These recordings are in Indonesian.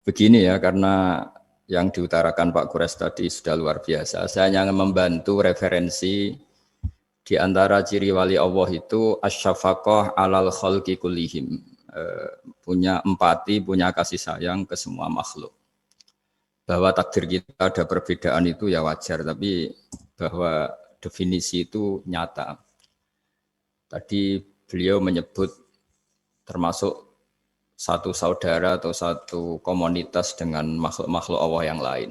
Begini ya, karena yang diutarakan Pak Kures tadi sudah luar biasa. Saya hanya membantu referensi di antara ciri wali Allah itu asyafaqah alal khalqi kullihim. Punya empati, punya kasih sayang ke semua makhluk. Bahwa takdir kita ada perbedaan itu ya wajar, tapi bahwa definisi itu nyata. Tadi beliau menyebut termasuk satu saudara atau satu komunitas dengan makhluk-makhluk Allah yang lain.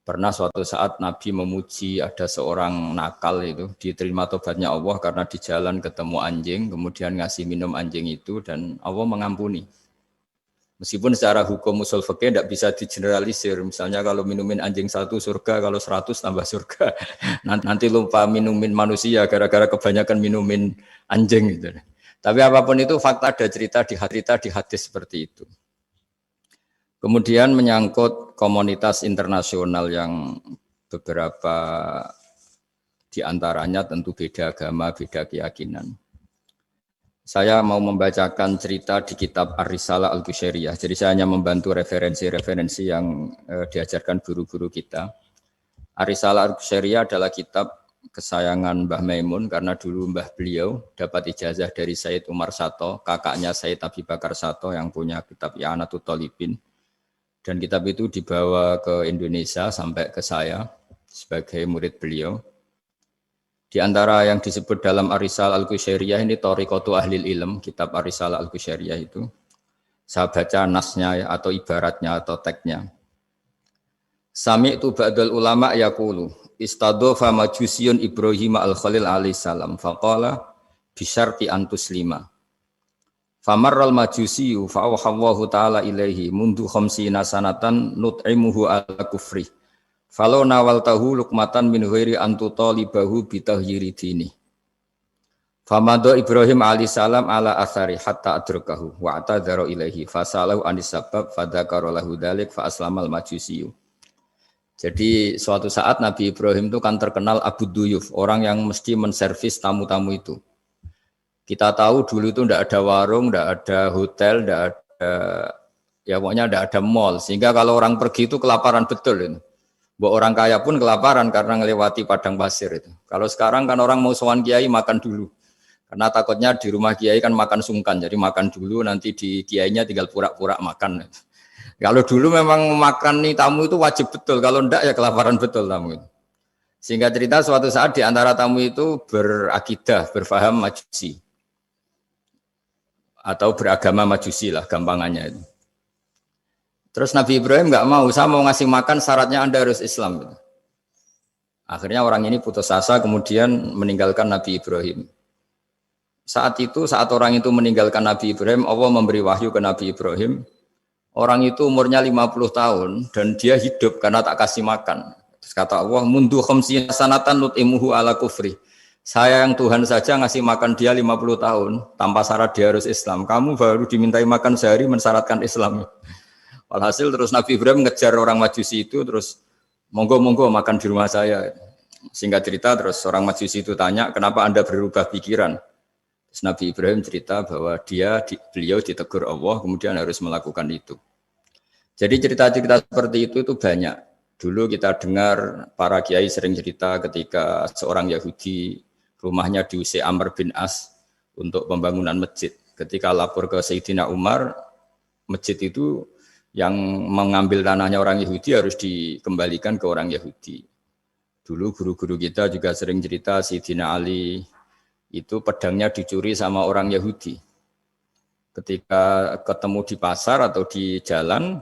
Pernah suatu saat Nabi memuji ada seorang nakal itu, diterima tobatnya Allah karena di jalan ketemu anjing, kemudian ngasih minum anjing itu dan Allah mengampuni. Meskipun secara hukum usul fikih tidak bisa digeneralisir, misalnya kalau minumin anjing 1 surga, kalau 100 tambah surga. Nanti lupa minumin manusia gara-gara kebanyakan minumin anjing gitu. Tapi apapun itu fakta ada cerita di hadis seperti itu. Kemudian menyangkut komunitas internasional yang beberapa diantaranya tentu beda agama, beda keyakinan. Saya mau membacakan cerita di kitab Ar-Risalah Al-Qushairiyah. Jadi saya hanya membantu referensi-referensi yang diajarkan guru-guru kita. Ar-Risalah Al-Qushairiyah adalah kitab kesayangan Mbah Maimun karena dulu Mbah beliau dapat ijazah dari Sayyid Umar Sato, kakaknya Sayyid Abi Bakar Sato yang punya kitab I'anatul Thalibin. Dan kitab itu dibawa ke Indonesia sampai ke saya sebagai murid beliau. Di antara yang disebut dalam Ar-Risalah Al-Qushairiyah ini Thariqatu Ahlil Ilm, kitab Ar-Risalah Al-Qushairiyah itu. Saya baca nasnya atau ibaratnya atau teksnya. Sami'tu ba'dal ulama yaqulu istadhafa majusiyun Ibrahim al-Khalil alaihi salam faqala bisyarti antuslima. Famarral majusiyu fa'awhallahu ta'ala ilaihi mundu khamsina sanatan nut'imuhu ala kufri. Falau nawaltahu luqmatan min ghairi antutalibahu bitahyiri dini. Famado Ibrahim alaihi salam ala athari hatta adrakahu wa atadhara ilaihi fasalahu anis sabab fadzakara lahu dzalik fa aslamal majusiyu. Jadi suatu saat Nabi Ibrahim itu kan terkenal Abu Duyuf, orang yang mesti menservis tamu-tamu itu. Kita tahu dulu itu tidak ada warung, tidak ada hotel, tidak ada, ya pokoknya tidak ada mall. Sehingga kalau orang pergi itu kelaparan betul. Itu. Bahwa orang kaya pun kelaparan karena melewati padang pasir itu. Kalau sekarang kan orang mau sowan kiai makan dulu. Karena takutnya di rumah kiai kan makan sungkan, jadi makan dulu nanti di kiainya tinggal pura-pura makan. Kalau dulu memang makan nih tamu itu wajib betul, kalau enggak ya kelaparan betul tamu itu. Sehingga cerita suatu saat di antara tamu itu berakidah, berfaham majusi. Atau beragama majusi lah gampangannya itu. Terus Nabi Ibrahim enggak mau, saya mau ngasih makan syaratnya Anda harus Islam. Gitu. Akhirnya orang ini putus asa kemudian meninggalkan Nabi Ibrahim. Saat orang itu meninggalkan Nabi Ibrahim, Allah memberi wahyu ke Nabi Ibrahim. Orang itu umurnya 50 tahun dan dia hidup karena tak kasih makan. Terus kata Allah, mundu khamsina sanatan nut'imuhu ala kufri. Saya yang Tuhan saja ngasih makan dia 50 tahun tanpa syarat dia harus Islam. Kamu baru dimintai makan sehari mensyaratkan Islam. Walhasil terus Nabi Ibrahim ngejar orang Majusi itu terus monggo-monggo makan di rumah saya. Singkat cerita terus orang Majusi itu tanya, "Kenapa Anda berubah pikiran?" Terus Nabi Ibrahim cerita bahwa beliau ditegur Allah kemudian harus melakukan itu. Jadi cerita-cerita seperti itu banyak. Dulu kita dengar para kiai sering cerita ketika seorang Yahudi rumahnya diusir Amr bin As untuk pembangunan masjid. Ketika lapor ke Sayyidina Umar, masjid itu yang mengambil tanahnya orang Yahudi harus dikembalikan ke orang Yahudi. Dulu guru-guru kita juga sering cerita Sayyidina Ali itu pedangnya dicuri sama orang Yahudi. Ketika ketemu di pasar atau di jalan,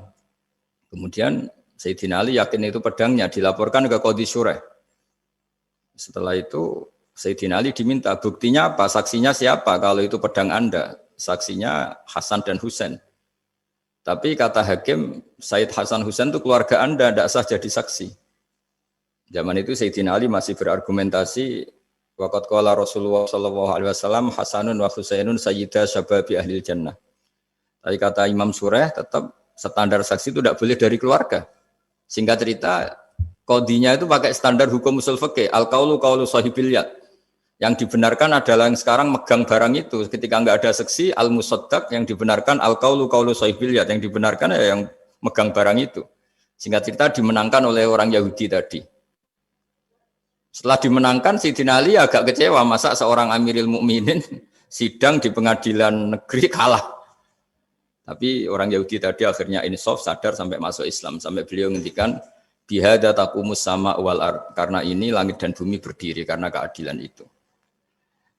kemudian Sayyidina Ali yakin itu pedangnya, dilaporkan ke Qadhi Syurah. Setelah itu Sayyidina Ali diminta, buktinya apa? Saksinya siapa? Kalau itu pedang Anda, saksinya Hasan dan Husain. Tapi kata hakim, Sayyid Hasan Husain itu keluarga Anda, tidak sah jadi saksi. Zaman itu Sayyidina Ali masih berargumentasi, waqad qala Rasulullah sallallahu alaihi wasallam Hasanun wa Husainun sayyida syababi ahlil jannah. Tapi kata Imam Surah tetap standar saksi itu tidak boleh dari keluarga. Singkat cerita, qadhinya itu pakai standar hukum usul fikih, al-qaulu qaulu sahibil yad. Yang dibenarkan adalah yang sekarang megang barang itu. Ketika enggak ada saksi, al-musaddaq yang dibenarkan al-qaulu qaulu sahibil yad. Yang dibenarkan ya yang megang barang itu. Singkat cerita dimenangkan oleh orang Yahudi tadi. Setelah dimenangkan, Sayyidina Ali agak kecewa, masa seorang Amirul Mukminin sidang di pengadilan negeri kalah. Tapi orang Yahudi tadi akhirnya insaf, sadar sampai masuk Islam, sampai beliau ngendikan bihada taqumus sama wal ard, karena ini langit dan bumi berdiri karena keadilan itu.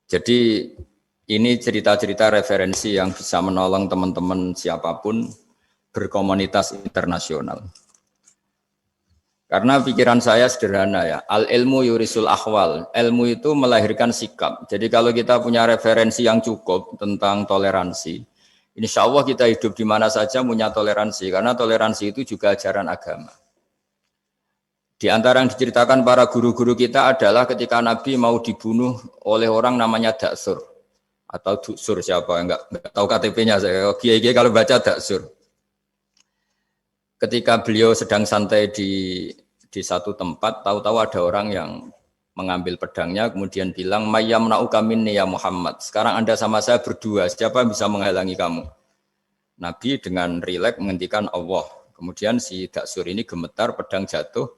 Jadi ini cerita-cerita referensi yang bisa menolong teman-teman siapapun berkomunitas internasional. Karena pikiran saya sederhana ya, al ilmu yurisul ahwal, ilmu itu melahirkan sikap. Jadi kalau kita punya referensi yang cukup tentang toleransi, insya Allah kita hidup di mana saja punya toleransi, karena toleransi itu juga ajaran agama. Di antara yang diceritakan para guru-guru kita adalah ketika Nabi mau dibunuh oleh orang namanya Daksur atau Duksur, siapa enggak tahu KTP-nya saya. Kiai-kiai kalau baca Daksur. Ketika beliau sedang santai di satu tempat, tahu-tahu ada orang yang mengambil pedangnya, kemudian bilang, mayyamna'uka minni ya Muhammad. Sekarang Anda sama saya berdua, siapa yang bisa menghalangi kamu? Nabi dengan rileks menghentikan Allah. Kemudian si Daksur ini gemetar, pedang jatuh.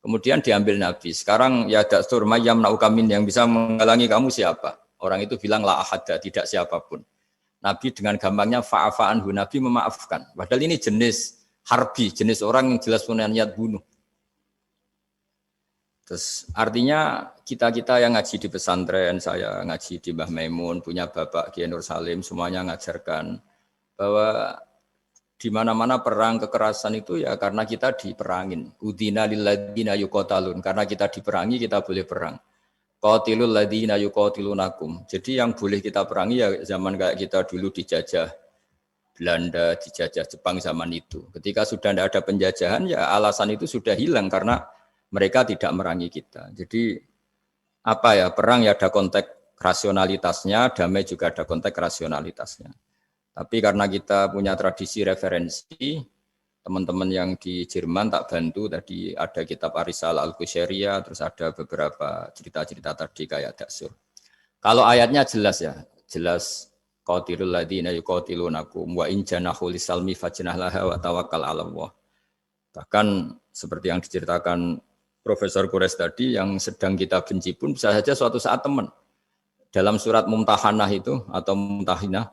Kemudian diambil Nabi. Sekarang ya Daksur, mayyamna'uka minni, yang bisa menghalangi kamu siapa? Orang itu bilang, la ahada, tidak siapapun. Nabi dengan gampangnya fa'afa'anhu, Nabi memaafkan. Padahal ini jenis harbi, jenis orang yang jelas punya niat bunuh. Terus artinya kita-kita yang ngaji di pesantren, saya ngaji di Mbah Maimun, punya Bapak Kiai Nur Salim, semuanya ngajarkan bahwa di mana-mana perang kekerasan itu ya karena kita diperangin. Udina lilladzina yuqatalun, karena kita diperangi kita boleh perang. Qatilul ladzina yuqatilunakum. Jadi yang boleh kita perangi ya zaman kayak kita dulu dijajah Belanda, dijajah Jepang zaman itu. Ketika sudah tidak ada penjajahan ya alasan itu sudah hilang karena mereka tidak merangi kita. Jadi apa ya, perang ya ada konteks rasionalitasnya, damai juga ada konteks rasionalitasnya. Tapi karena kita punya tradisi referensi, teman-teman yang di Jerman tak bantu, tadi ada kitab Ar-Risalah Al-Qushairiyah, terus ada beberapa cerita-cerita tadi kayak Daksur. Kalau ayatnya jelas ya, jelas qatilul ladzina yuqatilunakum wa in janahu lisalmi fajnah laha wa tawakkal 'ala Allah. Bahkan seperti yang diceritakan Profesor Quraisy tadi, yang sedang kita benci pun bisa saja suatu saat teman. Dalam surat Mumtahanah itu atau Mumtahinah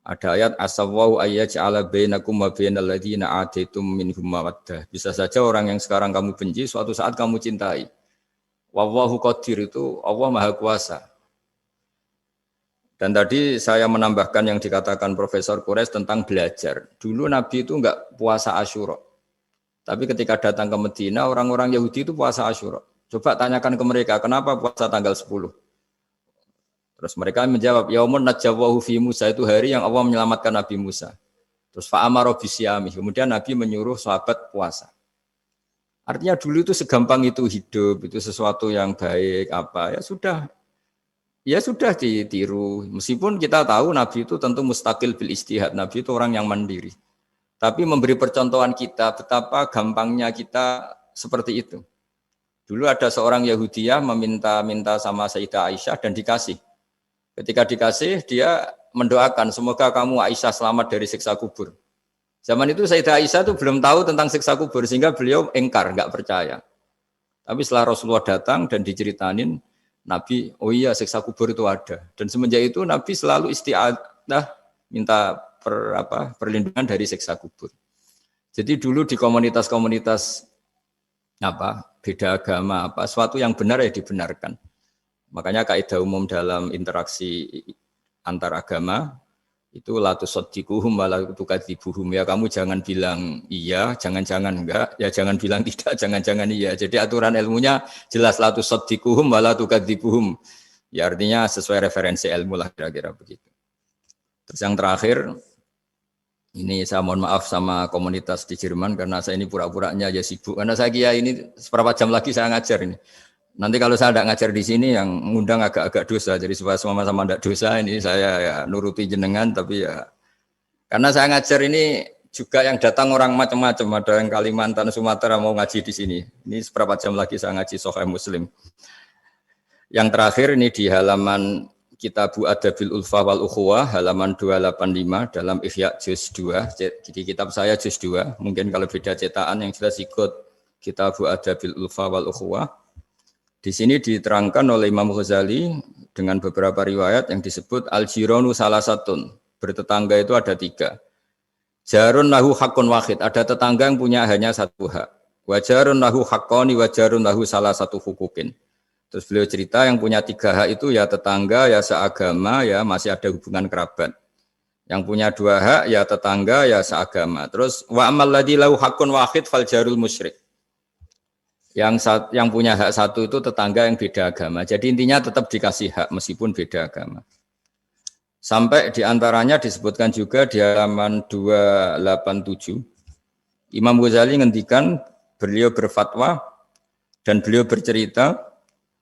ada ayat asawwau ayyaj'ala bainakum wa bainal ladzina ataitum minhum mawaddah. Bisa saja orang yang sekarang kamu benci suatu saat kamu cintai. Wallahu qadir, itu Allah Maha Kuasa. Dan tadi saya menambahkan yang dikatakan Profesor Quraisy tentang belajar. Dulu Nabi itu enggak puasa Asyura. Tapi ketika datang ke Medina, orang-orang Yahudi itu puasa Asyura. Coba tanyakan ke mereka, kenapa puasa tanggal 10? Terus mereka menjawab, yaumun najjawahu fi Musa, itu hari yang Allah menyelamatkan Nabi Musa. Terus fa'amara bisyami, kemudian Nabi menyuruh sahabat puasa. Artinya dulu itu segampang itu hidup, itu sesuatu yang baik, apa ya sudah ditiru. Meskipun kita tahu Nabi itu tentu mustaqil bil istihad, Nabi itu orang yang mandiri. Tapi memberi percontohan kita betapa gampangnya kita seperti itu. Dulu ada seorang Yahudiyah meminta sama Sayyidah Aisyah dan dikasih. Ketika dikasih, dia mendoakan semoga kamu Aisyah selamat dari siksa kubur. Zaman itu Sayyidah Aisyah itu belum tahu tentang siksa kubur sehingga beliau engkar, enggak percaya. Tapi setelah Rasulullah datang dan diceritanin, Nabi, oh iya siksa kubur itu ada. Dan semenjak itu Nabi selalu isti'adah minta perlindungan dari siksa kubur. Jadi dulu di komunitas-komunitas beda agama suatu yang benar ya dibenarkan. Makanya kaidah umum dalam interaksi antar agama itu la tusaddiquhum wa la tukadzibuhum, ya kamu jangan bilang iya, jangan-jangan enggak, ya jangan bilang tidak, jangan-jangan iya. Jadi aturan ilmunya jelas la tusaddiquhum wa la tukadzibuhum. Ya artinya sesuai referensi ilmu lah kira-kira begitu. Terus yang terakhir, ini saya mohon maaf sama komunitas di Jerman karena saya ini pura-puranya aja sibuk. Karena saya kira ini seberapa jam lagi saya ngajar ini. Nanti kalau saya tidak ngajar di sini yang ngundang agak-agak dosa. Jadi supaya sama-sama tidak dosa ini saya ya nuruti jenengan. Tapi ya karena saya ngajar ini juga yang datang orang macam-macam. Ada yang Kalimantan, Sumatera mau ngaji di sini. Ini seberapa jam lagi saya ngaji Sahih Muslim. Yang terakhir ini di halaman Kitabu Adabil Ulfa wal Ukhuwah halaman 285 dalam Ihya juz 2. Jadi kitab saya juz 2. Mungkin kalau beda cetakan yang jelas ikut Kitabu Adabil Ulfa wal Ukhuwah. Di sini diterangkan oleh Imam Ghazali dengan beberapa riwayat yang disebut al-jiranu salasatun. Bertetangga itu ada 3. Jarun lahu hakun wahid. Ada tetangga yang punya hanya 1 hak. Wajarun lahu haqqani wajarun lahu salah satu hukukin. Terus beliau cerita yang punya 3 hak itu ya tetangga, ya seagama, ya masih ada hubungan kerabat. Yang punya 2 hak ya tetangga, ya seagama. Terus wa amal ladzi lahu haqqun wahid fal jarul musyrik. Yang punya hak 1 itu tetangga yang beda agama. Jadi intinya tetap dikasih hak meskipun beda agama. Sampai diantaranya disebutkan juga di halaman 287. Imam Ghazali ngendikan beliau berfatwa dan beliau bercerita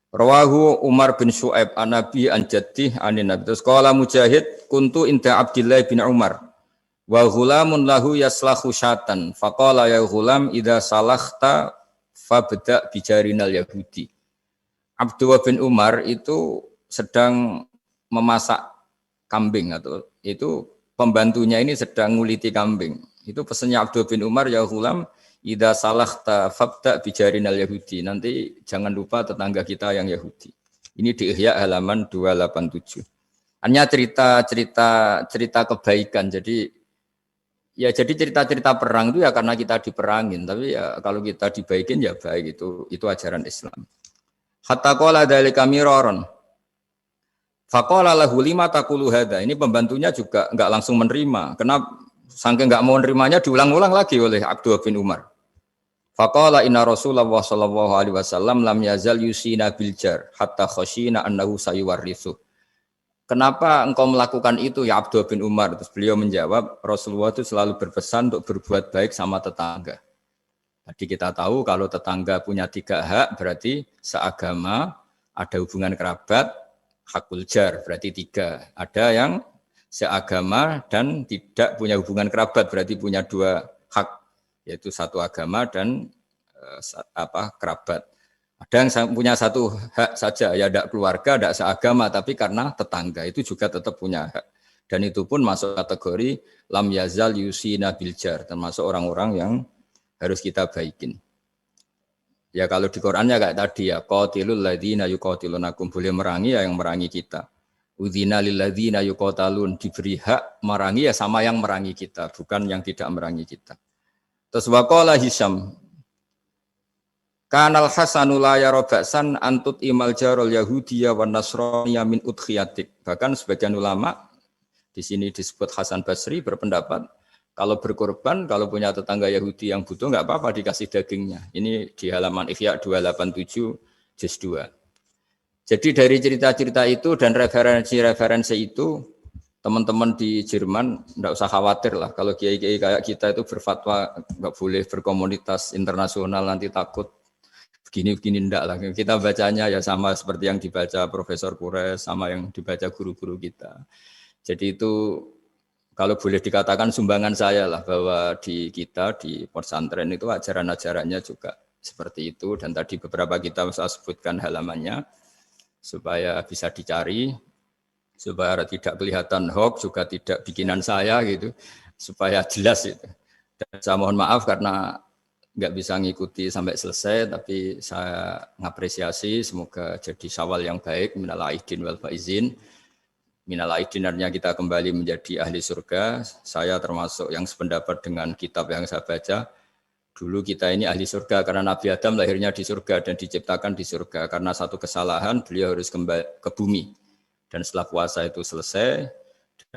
Rawahu Umar bin Syu'aib an Nabi an Jaddih anin Nabi. Terus qala Mujahid kuntu inda Abdullah bin Umar wa ghulamun lahu yaslahu syatan faqala ya ghulam idza salakhta fabda bijarinal yahudi. Abdullah bin Umar itu sedang memasak kambing atau itu pembantunya ini sedang nguliti kambing. Itu pesannya Abdullah bin Umar ya ghulam idza salakhta fabda bijarinal yahudi. Nanti jangan lupa tetangga kita yang Yahudi. Ini di Ihya halaman 287. Hanya cerita kebaikan. Jadi cerita-cerita perang itu ya karena kita diperangin, tapi ya kalau kita dibaikin ya baik, itu ajaran Islam. Hatta qala dzalika miraron. Faqala lahu lima taqulu hadza. Ini pembantunya juga enggak langsung menerima. Kenapa saking enggak mau nerimanya diulang-ulang lagi oleh Abdullah bin Umar. Faqala inna Rasulullah sallallahu alaihi wasallam lam yazal yusina bil jar hatta khashina annahu sayuwarrithu. Kenapa engkau melakukan itu ya Abdullah bin Umar? Terus beliau menjawab, Rasulullah itu selalu berpesan untuk berbuat baik sama tetangga. Tadi kita tahu kalau tetangga punya 3 hak berarti seagama, ada hubungan kerabat, hakul jar berarti 3. Ada yang seagama dan tidak punya hubungan kerabat berarti punya 2 hak, yaitu 1 agama dan kerabat. Ada yang punya 1 hak saja, ya tidak keluarga, tidak seagama, tapi karena tetangga itu juga tetap punya hak. Dan itu pun masuk kategori lam yazal yusina bil jar, termasuk orang-orang yang harus kita baikin. Ya kalau di Qur'annya kayak tadi ya, qatilul ladzina yuqatilunakum, boleh merangi ya yang merangi kita. Udzina lil ladzina yuqatalun, diberi hak merangi ya sama yang merangi kita, bukan yang tidak merangi kita. Terus waqala Hisyam Kanal Hasanu la yara ba'san antut imal jarul Yahudiyya wan Nasraniyya min udkhiyatik. Bahkan sebagian ulama di sini disebut Hasan Basri berpendapat kalau berkorban, kalau punya tetangga Yahudi yang butuh enggak apa-apa dikasih dagingnya. Ini di halaman Ihya 287 juz 2. Jadi dari cerita-cerita itu dan referensi-referensi itu teman-teman di Jerman enggak usah khawatir lah kalau kiai-kiai kayak kita itu berfatwa enggak boleh berkomunitas internasional nanti takut begini-begini enggak lah. Kita bacanya ya sama seperti yang dibaca Profesor Kures, sama yang dibaca guru-guru kita. Jadi itu kalau boleh dikatakan sumbangan saya lah bahwa di kita di pesantren itu ajaran-ajarannya juga seperti itu dan tadi beberapa kita saya sebutkan halamannya supaya bisa dicari, supaya tidak kelihatan hoax, juga tidak bikinan saya gitu, supaya jelas itu. Dan saya mohon maaf karena nggak bisa ngikuti sampai selesai, tapi saya ngapresiasi semoga jadi syawal yang baik, minal aidin wal faizin. Minal aidin artinya kita kembali menjadi ahli surga. Saya termasuk yang sependapat dengan kitab yang saya baca. Dulu kita ini ahli surga karena Nabi Adam lahirnya di surga dan diciptakan di surga. Karena satu kesalahan beliau harus kembali ke bumi. Dan setelah puasa itu selesai,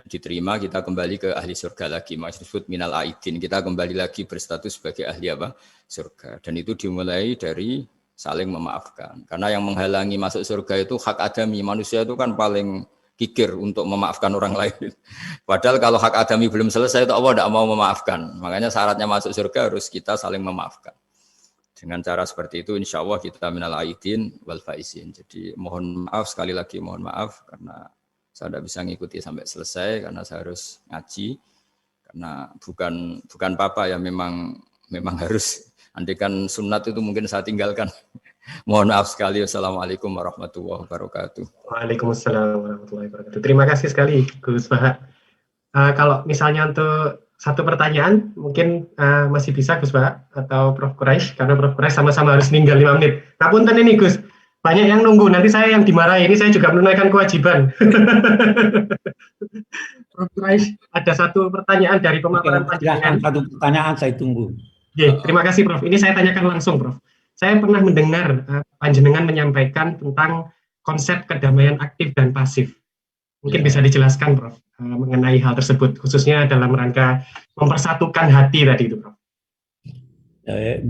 diterima, kita kembali ke ahli surga lagi, maksud minal aidin, kita kembali lagi berstatus sebagai ahli apa? Surga. Dan itu dimulai dari saling memaafkan, karena yang menghalangi masuk surga itu hak adami. Manusia itu kan paling kikir untuk memaafkan orang lain, padahal kalau hak adami belum selesai itu Allah tidak mau memaafkan. Makanya syaratnya masuk surga harus kita saling memaafkan. Dengan cara seperti itu insya Allah kita minal aidin wal faizin. Jadi mohon maaf, sekali lagi mohon maaf karena saya tidak bisa ngikuti sampai selesai karena saya harus ngaji, karena bukan apa-apa ya, memang harus. Andai kan sunat itu mungkin saya tinggalkan, Mohon maaf sekali. Wassalamualaikum warahmatullahi wabarakatuh. Waalaikumsalam warahmatullahi wabarakatuh. Terima kasih sekali Gus Baha. Kalau misalnya untuk satu pertanyaan, mungkin masih bisa Gus Baha atau Prof. Quraisy, karena Prof. Quraisy sama-sama harus ninggal 5 menit. Ngapunten ini Gus, banyak yang nunggu, nanti saya yang dimarahi, ini saya juga menunaikan kewajiban. Prof. Quraisy, ada satu pertanyaan dari pemaparan panjenengan. Satu pertanyaan saya tunggu. Terima kasih Prof. Ini saya tanyakan langsung Prof. Saya pernah mendengar panjenengan menyampaikan tentang konsep kedamaian aktif dan pasif. Mungkin bisa dijelaskan Prof. Mengenai hal tersebut, khususnya dalam rangka mempersatukan hati tadi itu Prof.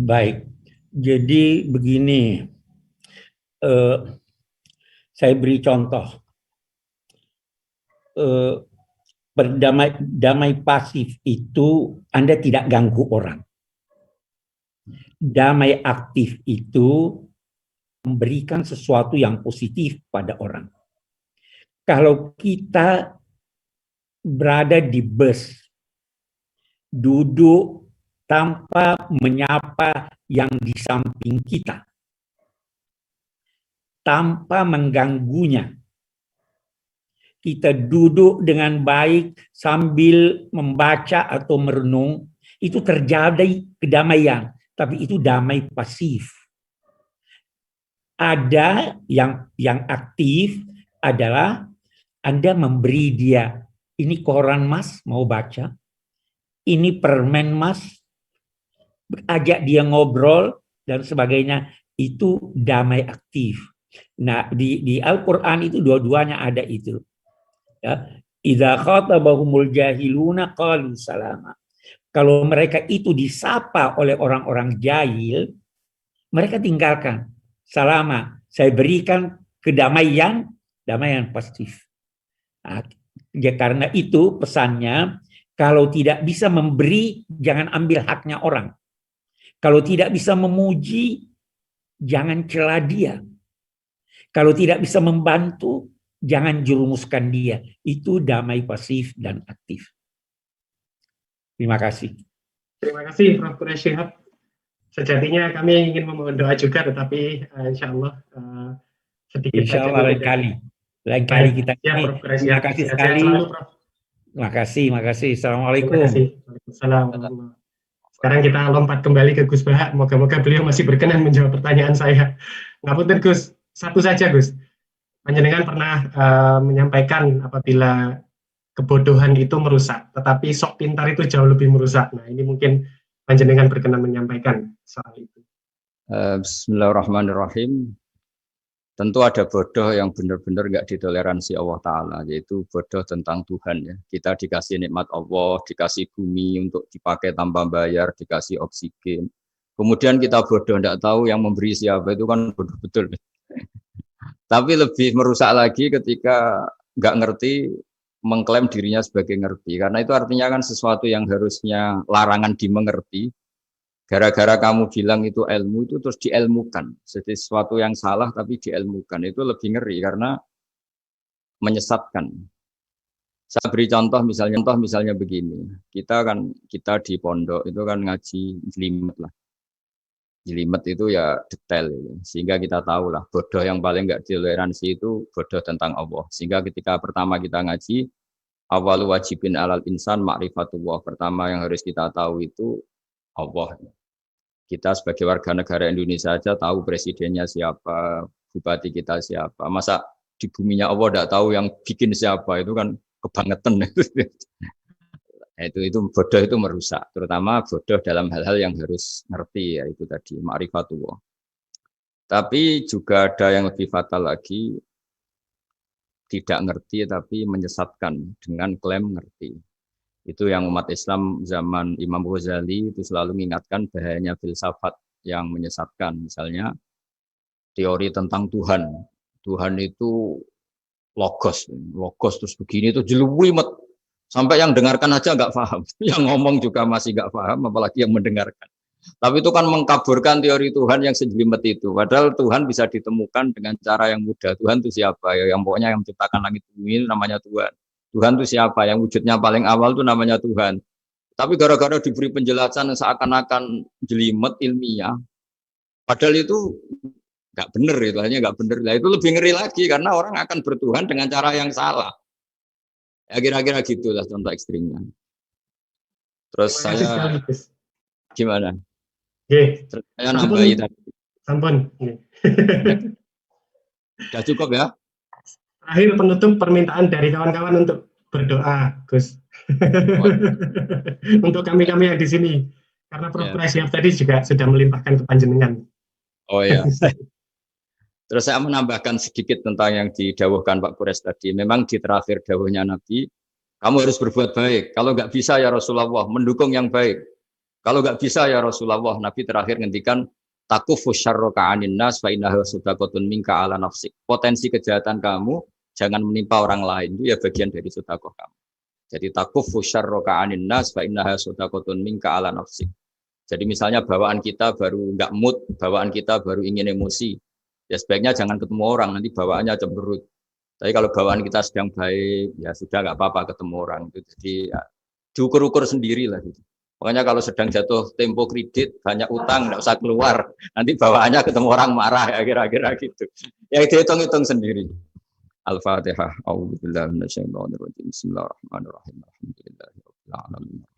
Baik, jadi begini, saya beri contoh. Berdamai pasif itu Anda tidak ganggu orang. Damai aktif itu memberikan sesuatu yang positif pada orang. Kalau kita berada di bus, duduk tanpa menyapa yang di samping kita, tanpa mengganggunya, kita duduk dengan baik sambil membaca atau merenung, itu terjadi kedamaian, tapi itu damai pasif. Ada yang aktif adalah Anda memberi dia, ini koran Mas mau baca, ini permen Mas, ajak dia ngobrol dan sebagainya, itu damai aktif. Nah, di Al-Qur'an itu dua-duanya ada itu. Ya, idza khatabahumul jahiluna qalu salama. Kalau mereka itu disapa oleh orang-orang jahil, mereka tinggalkan. Salama, saya berikan kedamaian, damaian pasif. Nah, ya karena itu pesannya, kalau tidak bisa memberi, jangan ambil haknya orang. Kalau tidak bisa memuji, jangan cela dia. Kalau tidak bisa membantu, jangan jerumuskan dia. Itu damai pasif dan aktif. Terima kasih. Terima kasih Prof. Quraisy Shihab. Sejatinya kami ingin memohon doa juga, tetapi insya Allah sedikit Insya Allah lain kali kita. Ya, Prof. Quraisy. Terima kasih sekali. Terima kasih. Assalamualaikum. Terima kasih. Waalaikumsalam. Sekarang kita lompat kembali ke Gus Baha. Moga-moga beliau masih berkenan menjawab pertanyaan saya. Ngapunten Gus, satu saja Gus. Panjenengan pernah menyampaikan apabila kebodohan itu merusak, tetapi sok pintar itu jauh lebih merusak. Nah, ini mungkin panjenengan berkenan menyampaikan soal itu. Bismillahirrahmanirrahim. Tentu ada bodoh yang benar-benar nggak ditoleransi Allah Ta'ala, yaitu bodoh tentang Tuhan. Ya. Kita dikasih nikmat Allah, dikasih bumi untuk dipakai tanpa bayar, dikasih oksigen. Kemudian kita bodoh, nggak tahu yang memberi siapa, itu kan bodoh betul. Tapi lebih merusak lagi ketika nggak ngerti, mengklaim dirinya sebagai ngerti. Karena itu artinya kan sesuatu yang harusnya larangan dimengerti, gara-gara kamu bilang itu ilmu, itu terus diilmukan. Jadi sesuatu yang salah tapi diilmukan. Itu lebih ngeri karena menyesatkan. Saya beri contoh misalnya begini. Kita di pondok itu kan ngaji jelimet lah. Jelimet itu ya detail. Sehingga kita tahu lah bodoh yang paling nggak ditoleransi itu bodoh tentang Allah. Sehingga ketika pertama kita ngaji, awalu wajibin alal insan ma'rifatullah. Pertama yang harus kita tahu itu Allah. Kita sebagai warga negara Indonesia saja tahu presidennya siapa, bupati kita siapa. Masa di buminya Allah tidak tahu yang bikin siapa, itu kan kebangetan. Itu bodoh, itu merusak. Terutama bodoh dalam hal-hal yang harus ngerti, yaitu tadi ma'rifatullah. Tapi juga ada yang lebih fatal lagi, tidak ngerti tapi menyesatkan dengan klaim ngerti. Itu yang umat Islam zaman Imam Ghazali itu selalu mengingatkan bahayanya filsafat yang menyesatkan. Misalnya teori tentang Tuhan. Tuhan itu logos terus begini itu jelimet. Sampai yang dengarkan aja nggak paham. Yang ngomong juga masih nggak paham, apalagi yang mendengarkan. Tapi itu kan mengkaburkan teori Tuhan yang sejelimet itu. Padahal Tuhan bisa ditemukan dengan cara yang mudah. Tuhan itu siapa? Ya, yang pokoknya yang menciptakan langit bumi namanya Tuhan. Tuhan itu siapa? Yang wujudnya paling awal itu namanya Tuhan. Tapi gara-gara diberi penjelasan seakan-akan jelimet ilmiah, padahal itu nggak bener itu, hanya nggak bener. Nah itu lebih ngeri lagi karena orang akan bertuhan dengan cara yang salah. Ya kira-kira gitulah contoh ekstrimnya. Terus Terima kasih sekali, saya Gus. gimana? Oke, Terus saya sampun, nambahi tadi. sampun. Udah cukup ya? Terakhir penutup permintaan dari kawan-kawan untuk berdoa, Gus. Oh, Untuk kami-kami yang di sini. Karena Prof. ya. Siap tadi juga sudah melimpahkan ke panjenengan. Oh ya. Terus saya menambahkan sedikit tentang yang didawuhkan Pak Kures tadi. Memang di terakhir dawuhnya Nabi, kamu harus berbuat baik. Kalau nggak bisa ya Rasulullah, mendukung yang baik. Kalau nggak bisa ya Rasulullah, Nabi terakhir ngendikan takufu syarroka anin nas fa innaha sadaqatun minka ala nafsik. Potensi kejahatan kamu jangan menimpa orang lain, itu ya bagian dari sedekah kamu. Jadi takufu syarroka anin nas fa innaha sadaqatun minka ala nafsik. Jadi misalnya bawaan kita baru nggak mood, bawaan kita baru ingin emosi, ya sebaiknya jangan ketemu orang, nanti bawaannya cemberut. Tapi kalau bawaan kita sedang baik, ya sudah nggak apa-apa ketemu orang. Jadi ya, diukur-ukur sendiri lah. Gitu. Makanya kalau sedang jatuh tempo kredit, banyak utang, nggak usah keluar. Nanti bawaannya ketemu orang marah, ya kira-kira gitu. Ya dihitung-hitung sendiri. Al-Fatihah. A'udzubillahi minasyaitonir rajim. Bismillahirrahmanirrahim. Alhamdulillahirabbil alamin.